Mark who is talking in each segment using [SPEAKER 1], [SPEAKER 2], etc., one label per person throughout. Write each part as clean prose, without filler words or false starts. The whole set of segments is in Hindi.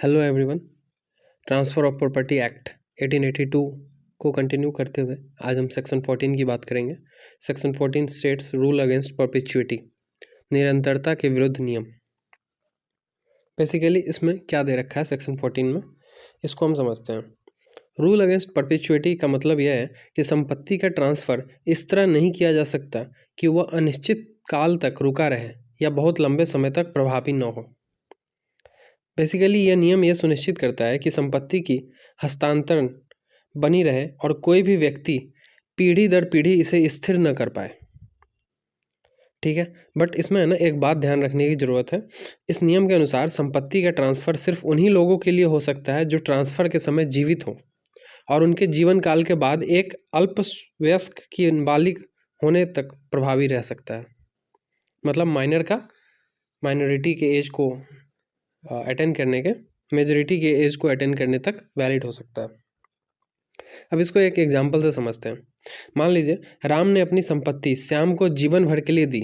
[SPEAKER 1] Hello everyone. Transfer of property act 1882 को कंटिन्यू करते हुए आज हम सेक्शन 14 की बात करेंगे। Section 14 states rule against perpetuity, निरंतरता के विरुद्ध नियम। बेसिकली इसमें क्या दे रखा है सेक्शन 14 में, इसको हम समझते हैं। रूल अगेंस्ट परपेचुइटी का मतलब यह है कि संपत्ति का ट्रांसफ़र इस तरह नहीं किया जा सकता कि वह अनिश्चित काल तक रुका रहे या बहुत लंबे समय तक प्रभावी न हो। बेसिकली यह नियम यह सुनिश्चित करता है कि संपत्ति की हस्तांतरण बनी रहे और कोई भी व्यक्ति पीढ़ी दर पीढ़ी इसे स्थिर न कर पाए। ठीक है, बट इसमें है ना एक बात ध्यान रखने की ज़रूरत है। इस नियम के अनुसार संपत्ति का ट्रांसफ़र सिर्फ उन्हीं लोगों के लिए हो सकता है जो ट्रांसफ़र के समय जीवित हों और उनके जीवन काल के बाद एक अल्पवयस्क की बालिग होने तक प्रभावी रह सकता है। मतलब माइनॉरिटी के एज को अटेंड करने के मेजॉरिटी के एज को अटेंड करने तक वैलिड हो सकता है। अब इसको एक एग्जांपल से समझते हैं। मान लीजिए राम ने अपनी संपत्ति श्याम को जीवन भर के लिए दी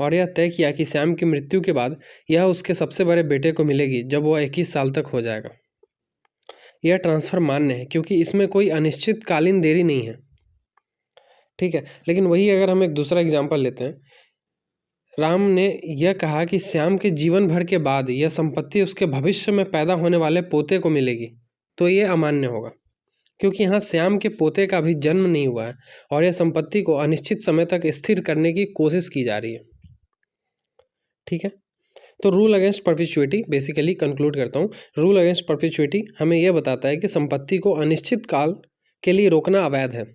[SPEAKER 1] और यह तय किया कि श्याम की मृत्यु के बाद यह उसके सबसे बड़े बेटे को मिलेगी जब वह 21 साल तक हो जाएगा। यह ट्रांसफ़र मान्य है क्योंकि इसमें कोई अनिश्चितकालीन देरी नहीं है। ठीक है, लेकिन वही अगर हम एक दूसरा एग्जाम्पल लेते हैं, राम ने यह कहा कि श्याम के जीवन भर के बाद यह संपत्ति उसके भविष्य में पैदा होने वाले पोते को मिलेगी, तो ये अमान्य होगा क्योंकि यहाँ श्याम के पोते का भी जन्म नहीं हुआ है और यह संपत्ति को अनिश्चित समय तक स्थिर करने की कोशिश की जा रही है। ठीक है, तो rule against perpetuity basically conclude करता हूँ। रूल अगेंस्ट परपेचुइटी हमें यह बताता है कि संपत्ति को अनिश्चित काल के लिए रोकना अवैध है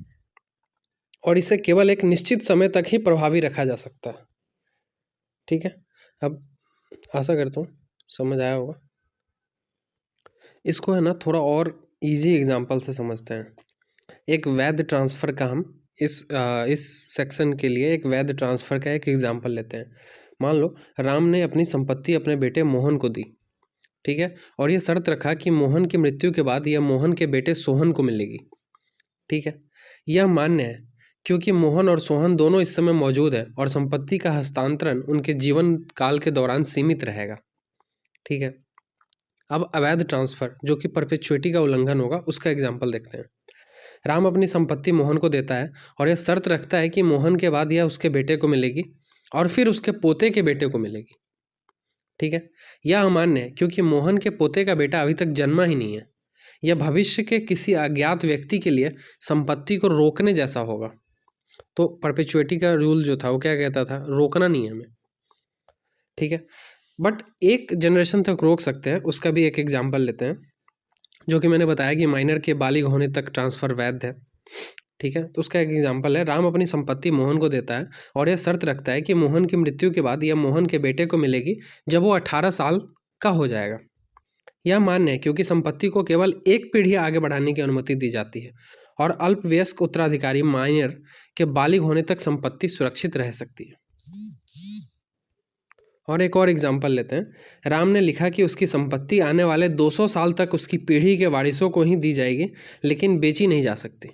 [SPEAKER 1] और इसे केवल एक निश्चित समय तक ही प्रभावी रखा जा सकता है। ठीक है, अब आशा करता हूँ समझ आया होगा। इसको है ना थोड़ा और इजी एग्जांपल से समझते हैं। एक वैध ट्रांसफ़र का हम इस सेक्शन के लिए एक वैध ट्रांसफ़र का एक एग्जांपल लेते हैं। मान लो राम ने अपनी संपत्ति अपने बेटे मोहन को दी, ठीक है, और ये शर्त रखा कि मोहन की मृत्यु के बाद यह मोहन के बेटे सोहन को मिलेगी। ठीक है, यह मान्य है क्योंकि मोहन और सोहन दोनों इस समय मौजूद है और संपत्ति का हस्तांतरण उनके जीवन काल के दौरान सीमित रहेगा। ठीक है, अब अवैध ट्रांसफ़र जो कि परपेचुइटी का उल्लंघन होगा उसका एग्जाम्पल देखते हैं। राम अपनी संपत्ति मोहन को देता है और यह शर्त रखता है कि मोहन के बाद यह उसके बेटे को मिलेगी और फिर उसके पोते के बेटे को मिलेगी। ठीक है, यह अमान्य है क्योंकि मोहन के पोते का बेटा अभी तक जन्मा ही नहीं है। यह भविष्य के किसी अज्ञात व्यक्ति के लिए संपत्ति को रोकने जैसा होगा। तो परपेचुइटी का रूल जो था वो क्या कहता था, रोकना नहीं है हमें। ठीक है, बट एक जनरेशन तक रोक सकते हैं, उसका भी एक एग्जाम्पल लेते हैं। जो कि मैंने बताया कि माइनर के बालिग होने तक ट्रांसफ़र वैध है। ठीक है, तो उसका एक एग्जाम्पल है, राम अपनी संपत्ति मोहन को देता है और यह शर्त रखता है कि मोहन की मृत्यु के बाद यह मोहन के बेटे को मिलेगी जब वो 18 साल का हो जाएगा। यह मान्य है क्योंकि संपत्ति को केवल एक पीढ़ी आगे बढ़ाने की अनुमति दी जाती है और अल्पवयस्क उत्तराधिकारी माइनर के बालिग होने तक संपत्ति सुरक्षित रह सकती है। और एक और एग्जाम्पल लेते हैं। राम ने लिखा कि उसकी संपत्ति आने वाले 200 साल तक उसकी पीढ़ी के वारिसों को ही दी जाएगी, लेकिन बेची नहीं जा सकती।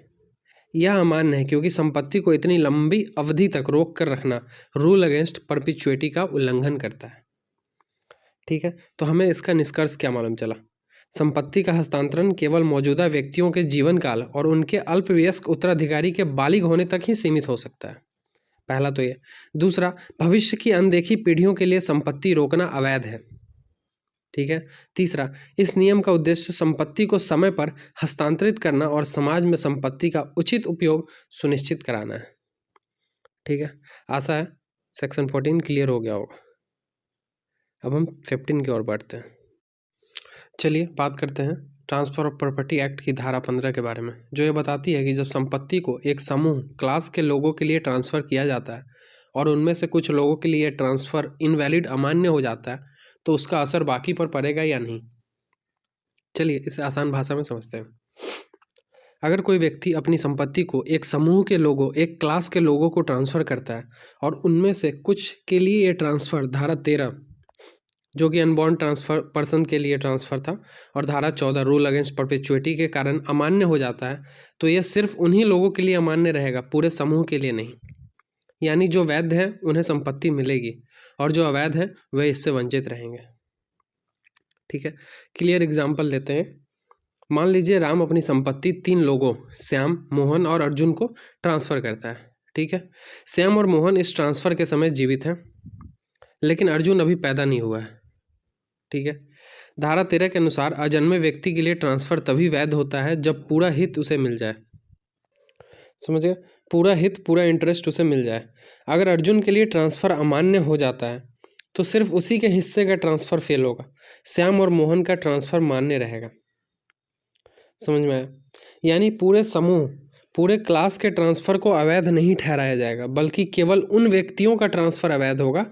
[SPEAKER 1] यह अमान्य है क्योंकि संपत्ति को इतनी लंबी अवधि तक रोक कर रखना रूल अगेंस्ट परपेचुइटी का उल्लंघन करता है। ठीक है, तो हमें इसका निष्कर्ष क्या मालूम चला? संपत्ति का हस्तांतरण केवल मौजूदा व्यक्तियों के जीवन काल और उनके अल्पवयस्क उत्तराधिकारी के बालिग होने तक ही सीमित हो सकता है। पहला तो ये। दूसरा, भविष्य की अनदेखी पीढ़ियों के लिए संपत्ति रोकना अवैध है। ठीक है, तीसरा, इस नियम का उद्देश्य संपत्ति को समय पर हस्तांतरित करना और समाज में संपत्ति का उचित उपयोग सुनिश्चित कराना है। ठीक है, आशा है सेक्शन 14 क्लियर हो गया होगा। अब हम 15 की ओर बढ़ते हैं। चलिए बात करते हैं ट्रांसफ़र ऑफ प्रॉपर्टी एक्ट की धारा 15 के बारे में, जो ये बताती है कि जब संपत्ति को एक समूह क्लास के लोगों के लिए ट्रांसफ़र किया जाता है और उनमें से कुछ लोगों के लिए ट्रांसफ़र इनवैलिड अमान्य हो जाता है, तो उसका असर बाकी पर पड़ेगा या नहीं। चलिए इसे आसान भाषा में समझते हैं। अगर कोई व्यक्ति अपनी संपत्ति को एक समूह के लोगों, एक क्लास के लोगों को ट्रांसफ़र करता है और उनमें से कुछ के लिए ये ट्रांसफ़र धारा 13 जो कि अनबॉर्न ट्रांसफ़र पर्सन के लिए ट्रांसफ़र था और धारा 14 रूल अगेंस्ट परपेचुइटी के कारण अमान्य हो जाता है, तो यह सिर्फ उन्हीं लोगों के लिए अमान्य रहेगा, पूरे समूह के लिए नहीं। यानी जो वैध है उन्हें संपत्ति मिलेगी और जो अवैध है वे इससे वंचित रहेंगे। ठीक है, क्लियर एग्जाम्पल लेते हैं। मान लीजिए राम अपनी संपत्ति 3 लोगों श्याम, मोहन और अर्जुन को ट्रांसफर करता है। ठीक है, श्याम और मोहन इस ट्रांसफर के समय जीवित हैं, लेकिन अर्जुन अभी पैदा नहीं हुआ है। ठीक है, धारा 13 के अनुसार अजन्मे व्यक्ति के लिए ट्रांसफर तभी वैध होता है जब पूरा हित उसे मिल जाए। समझ गए, पूरा हित, पूरा इंटरेस्ट उसे मिल जाए। अगर अर्जुन के लिए ट्रांसफर अमान्य हो जाता है तो सिर्फ उसी के हिस्से का ट्रांसफर फेल होगा, श्याम और मोहन का ट्रांसफर मान्य रहेगा। समझ में आया? यानी पूरे समूह, पूरे क्लास के ट्रांसफर को अवैध नहीं ठहराया जाएगा, बल्कि केवल उन व्यक्तियों का ट्रांसफर अवैध होगा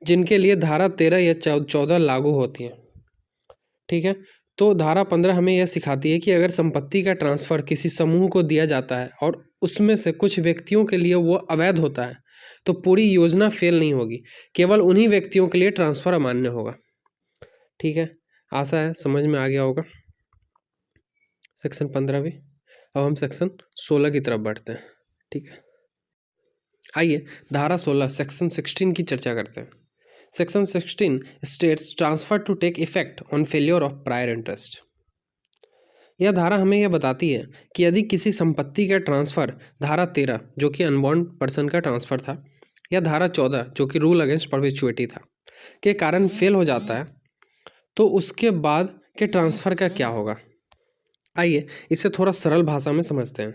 [SPEAKER 1] जिनके लिए धारा 13 या 14 लागू होती है। ठीक है, तो धारा 15 हमें यह सिखाती है कि अगर संपत्ति का ट्रांसफर किसी समूह को दिया जाता है और उसमें से कुछ व्यक्तियों के लिए वो अवैध होता है तो पूरी योजना फेल नहीं होगी, केवल उन्हीं व्यक्तियों के लिए ट्रांसफर अमान्य होगा। ठीक है, आशा है समझ में आ गया होगा सेक्शन 15 भी। अब हम सेक्शन 16 की तरफ बढ़ते हैं। ठीक है, आइए धारा 16 सेक्शन 16 की चर्चा करते हैं। Section 16 states transfer to take effect on failure of prior interest. यह धारा हमें यह बताती है कि यदि किसी संपत्ति का ट्रांसफर धारा 13 जो कि अनबॉर्न पर्सन का ट्रांसफर था, या धारा 14 जो कि रूल अगेंस्ट परपेचुइटी था, के कारण फेल हो जाता है तो उसके बाद के ट्रांसफर का क्या होगा। आइए इसे थोड़ा सरल भाषा में समझते हैं।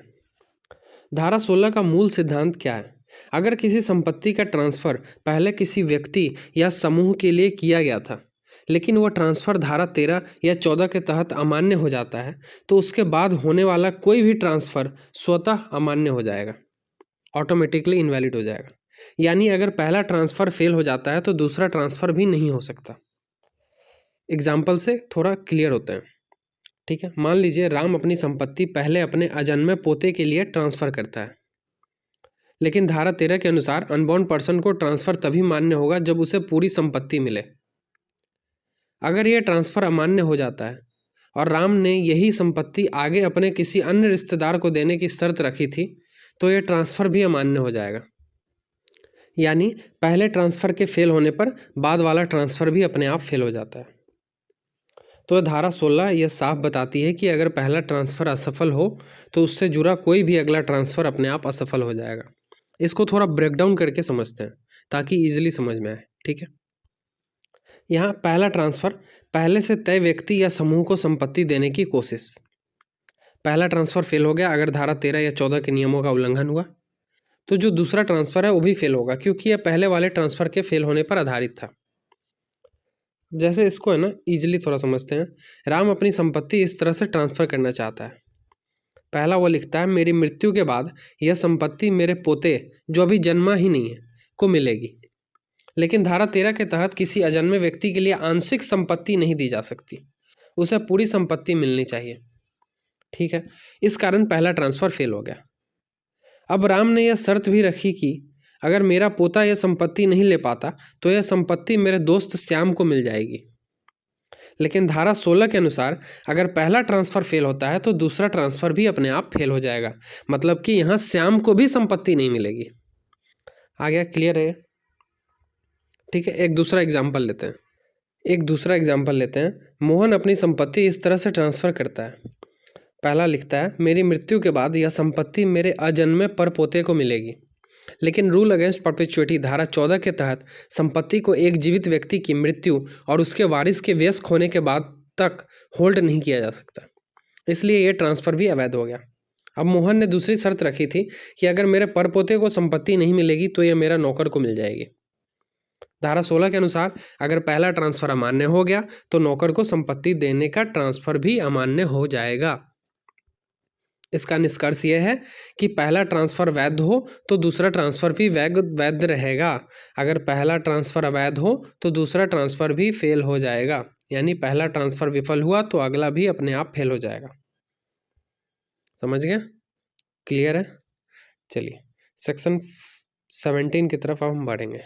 [SPEAKER 1] धारा 16 का मूल सिद्धांत क्या है? अगर किसी संपत्ति का ट्रांसफर पहले किसी व्यक्ति या समूह के लिए किया गया था, लेकिन वह ट्रांसफर धारा 13 या 14 के तहत अमान्य हो जाता है, तो उसके बाद होने वाला कोई भी ट्रांसफर स्वतः अमान्य हो जाएगा, ऑटोमेटिकली इनवैलिड हो जाएगा। यानी अगर पहला ट्रांसफर फेल हो जाता है तो दूसरा ट्रांसफर भी नहीं हो सकता। एग्जाम्पल से थोड़ा क्लियर होते हैं। ठीक है, मान लीजिए राम अपनी संपत्ति पहले अपने अजन्मे पोते के लिए ट्रांसफर करता है, लेकिन धारा 13 के अनुसार अनबॉर्न पर्सन को ट्रांसफर तभी मान्य होगा जब उसे पूरी संपत्ति मिले। अगर यह ट्रांसफर अमान्य हो जाता है और राम ने यही संपत्ति आगे अपने किसी अन्य रिश्तेदार को देने की शर्त रखी थी, तो यह ट्रांसफर भी अमान्य हो जाएगा। यानी पहले ट्रांसफर के फेल होने पर बाद वाला ट्रांसफर भी अपने आप फेल हो जाता है। तो धारा 16 यह साफ बताती है कि अगर पहला ट्रांसफर असफल हो तो उससे जुड़ा कोई भी अगला ट्रांसफर अपने आप असफल हो जाएगा। इसको थोड़ा ब्रेक डाउन करके समझते हैं ताकि इजीली समझ में आए। ठीक है, यहाँ पहला ट्रांसफर, पहले से तय व्यक्ति या समूह को संपत्ति देने की कोशिश। पहला ट्रांसफर फेल हो गया अगर धारा 13 या 14 के नियमों का उल्लंघन हुआ, तो जो दूसरा ट्रांसफर है वो भी फेल होगा, क्योंकि यह पहले वाले ट्रांसफर के फेल होने पर आधारित था। जैसे इसको है ना इजीली थोड़ा समझते हैं। राम अपनी संपत्ति इस तरह से ट्रांसफर करना चाहता है। पहला वो लिखता है, मेरी मृत्यु के बाद यह संपत्ति मेरे पोते जो अभी जन्मा ही नहीं है को मिलेगी, लेकिन धारा 13 के तहत किसी अजन्मे व्यक्ति के लिए आंशिक संपत्ति नहीं दी जा सकती, उसे पूरी संपत्ति मिलनी चाहिए। ठीक है, इस कारण पहला ट्रांसफर फेल हो गया। अब राम ने यह शर्त भी रखी कि अगर मेरा पोता यह संपत्ति नहीं ले पाता तो यह संपत्ति मेरे दोस्त श्याम को मिल जाएगी। लेकिन धारा 16 के अनुसार अगर पहला ट्रांसफर फेल होता है तो दूसरा ट्रांसफर भी अपने आप फेल हो जाएगा, मतलब कि यहाँ श्याम को भी संपत्ति नहीं मिलेगी। आ गया, क्लियर है? ठीक है, एक दूसरा एग्जाम्पल लेते हैं। मोहन अपनी संपत्ति इस तरह से ट्रांसफर करता है। पहला लिखता है, मेरी मृत्यु के बाद यह संपत्ति मेरे अजन्मे पर पोते को मिलेगी, लेकिन रूल अगेंस्ट परपेचुइटी धारा 14 के तहत संपत्ति को एक जीवित व्यक्ति की मृत्यु और उसके वारिस के वयस्क होने के बाद तक होल्ड नहीं किया जा सकता, इसलिए यह ट्रांसफर भी अवैध हो गया। अब मोहन ने दूसरी शर्त रखी थी कि अगर मेरे परपोते को संपत्ति नहीं मिलेगी तो यह मेरा नौकर को मिल जाएगी। धारा 16 के अनुसार अगर पहला ट्रांसफर अमान्य हो गया तो नौकर को संपत्ति देने का ट्रांसफर भी अमान्य हो जाएगा। इसका निष्कर्ष यह है कि पहला ट्रांसफर वैध हो तो दूसरा ट्रांसफर भी वैध रहेगा। अगर पहला ट्रांसफर अवैध हो तो दूसरा ट्रांसफर भी फेल हो जाएगा, यानी पहला ट्रांसफर विफल हुआ तो अगला भी अपने आप फेल हो जाएगा। समझ गए? क्लियर है? चलिए सेक्शन 17 की तरफ अब हम बढ़ेंगे।